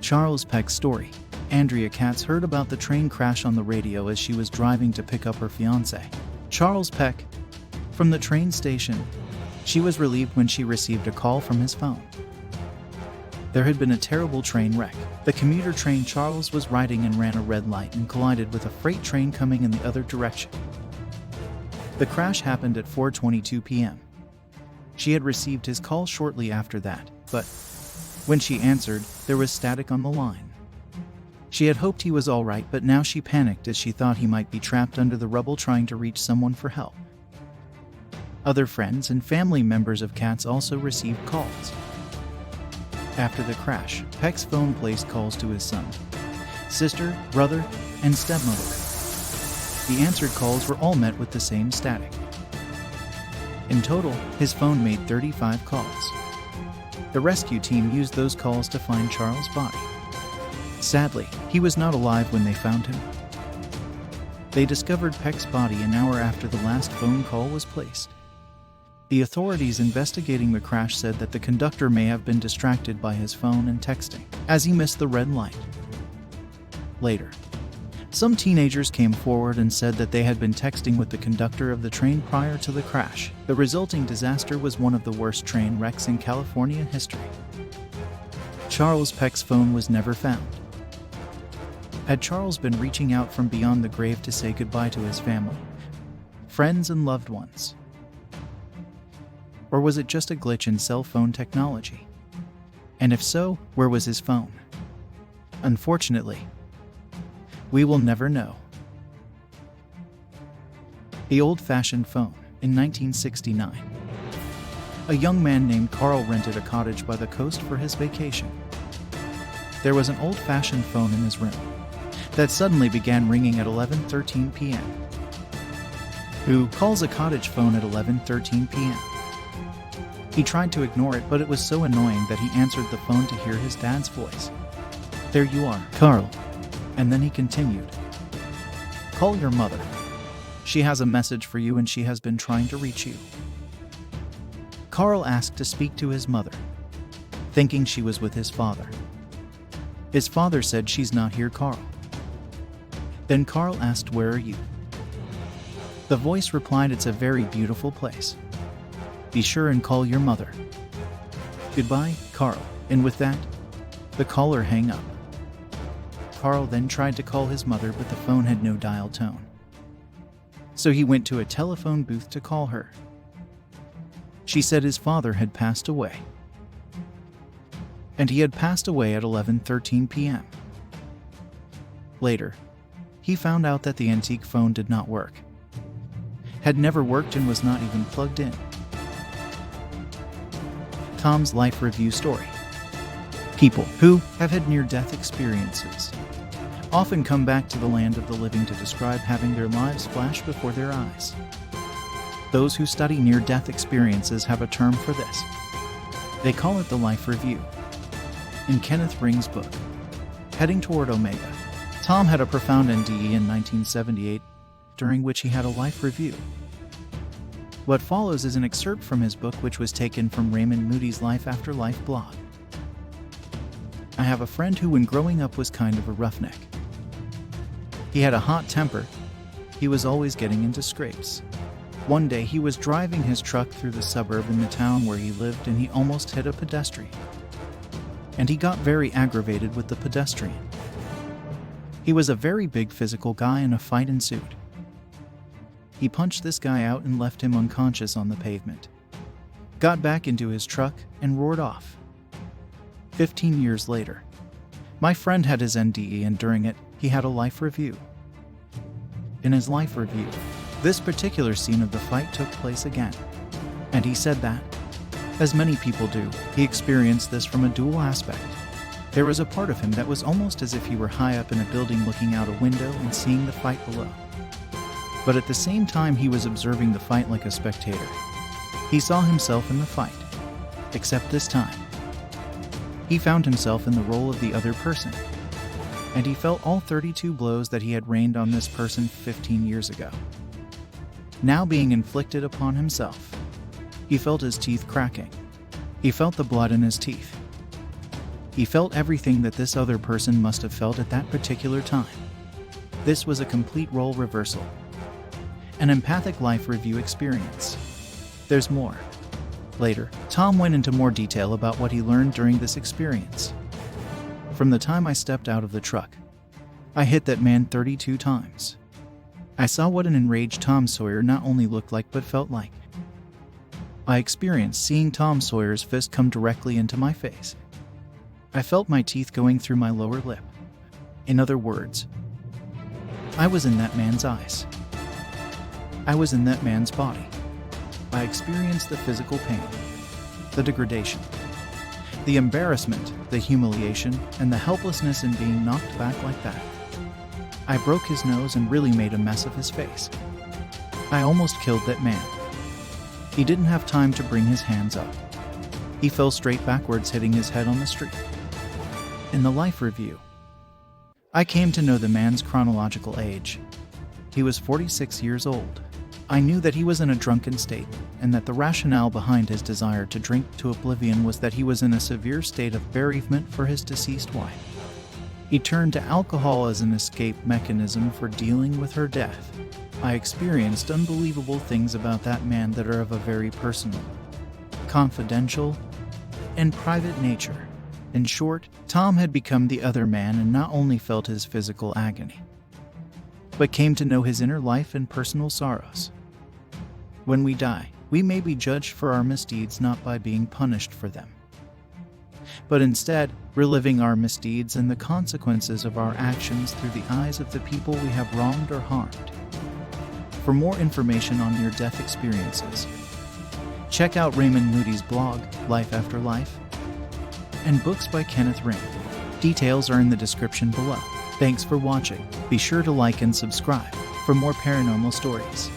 Charles Peck's story. Andrea Katz heard about the train crash on the radio as she was driving to pick up her fiancé, Charles Peck, from the train station. She was relieved when she received a call from his phone. There had been a terrible train wreck. The commuter train Charles was riding in ran a red light and collided with a freight train coming in the other direction. The crash happened at 4:22 p.m. She had received his call shortly after that, but when she answered, there was static on the line. She had hoped he was all right, but now she panicked as she thought he might be trapped under the rubble trying to reach someone for help. Other friends and family members of Katz also received calls. After the crash, Peck's phone placed calls to his son, sister, brother, and stepmother. The answered calls were all met with the same static. In total, his phone made 35 calls. The rescue team used those calls to find Charles' body. Sadly, he was not alive when they found him. They discovered Peck's body an hour after the last phone call was placed. The authorities investigating the crash said that the conductor may have been distracted by his phone and texting, as he missed the red light. Later, some teenagers came forward and said that they had been texting with the conductor of the train prior to the crash. The resulting disaster was one of the worst train wrecks in California history. Charles Peck's phone was never found. Had Charles been reaching out from beyond the grave to say goodbye to his family, friends, and loved ones? Or was it just a glitch in cell phone technology? And if so, where was his phone? Unfortunately, we will never know. The old-fashioned phone. In 1969, a young man named Carl rented a cottage by the coast for his vacation. There was an old-fashioned phone in his room that suddenly began ringing at 11:13 p.m. Who calls a cottage phone at 11:13 p.m.? He tried to ignore it, but it was so annoying that he answered the phone to hear his dad's voice. "There you are, Carl." And then he continued, "Call your mother. She has a message for you and she has been trying to reach you." Carl asked to speak to his mother, thinking she was with his father. His father said, "She's not here, Carl." Then Carl asked, "Where are you?" The voice replied, "It's a very beautiful place. Be sure and call your mother. Goodbye, Carl." And with that, the caller hung up. Carl then tried to call his mother, but the phone had no dial tone. So he went to a telephone booth to call her. She said his father had passed away. And he had passed away at 11:13 p.m. Later, he found out that the antique phone did not work, had never worked, and was not even plugged in. Tom's life review story. People who have had near-death experiences often come back to the land of the living to describe having their lives flash before their eyes. Those who study near-death experiences have a term for this. They call it the life review. In Kenneth Ring's book, Heading Toward Omega, Tom had a profound NDE in 1978, during which he had a life review. What follows is an excerpt from his book, which was taken from Raymond Moody's Life After Life blog. I have a friend who, when growing up, was kind of a roughneck. He had a hot temper. He was always getting into scrapes. One day he was driving his truck through the suburb in the town where he lived, and he almost hit a pedestrian. And he got very aggravated with the pedestrian. He was a very big physical guy, and a fight ensued. He punched this guy out and left him unconscious on the pavement. Got back into his truck and roared off. 15 years later, my friend had his NDE, and during it, he had a life review. In his life review, this particular scene of the fight took place again. And he said that, as many people do, he experienced this from a dual aspect. There was a part of him that was almost as if he were high up in a building looking out a window and seeing the fight below. But at the same time, he was observing the fight like a spectator. He saw himself in the fight, except this time, he found himself in the role of the other person, and he felt all 32 blows that he had rained on this person 15 years ago, now being inflicted upon himself. He felt his teeth cracking. He felt the blood in his teeth. He felt everything that this other person must have felt at that particular time. This was a complete role reversal. An empathic life review experience. There's more. Later, Tom went into more detail about what he learned during this experience. From the time I stepped out of the truck, I hit that man 32 times. I saw what an enraged Tom Sawyer not only looked like but felt like. I experienced seeing Tom Sawyer's fist come directly into my face. I felt my teeth going through my lower lip. In other words, I was in that man's eyes. I was in that man's body. I experienced the physical pain, the degradation, the embarrassment, the humiliation, and the helplessness in being knocked back like that. I broke his nose and really made a mess of his face. I almost killed that man. He didn't have time to bring his hands up. He fell straight backwards, hitting his head on the street. In the life review, I came to know the man's chronological age. He was 46 years old. I knew that he was in a drunken state, and that the rationale behind his desire to drink to oblivion was that he was in a severe state of bereavement for his deceased wife. He turned to alcohol as an escape mechanism for dealing with her death. I experienced unbelievable things about that man that are of a very personal, confidential, and private nature. In short, Tom had become the other man and not only felt his physical agony, but came to know his inner life and personal sorrows. When we die, we may be judged for our misdeeds not by being punished for them, but instead reliving our misdeeds and the consequences of our actions through the eyes of the people we have wronged or harmed. For more information on near-death experiences, check out Raymond Moody's blog, Life After Life, and books by Kenneth Raymond. Details are in the description below. Thanks for watching. Be sure to like and subscribe for more paranormal stories.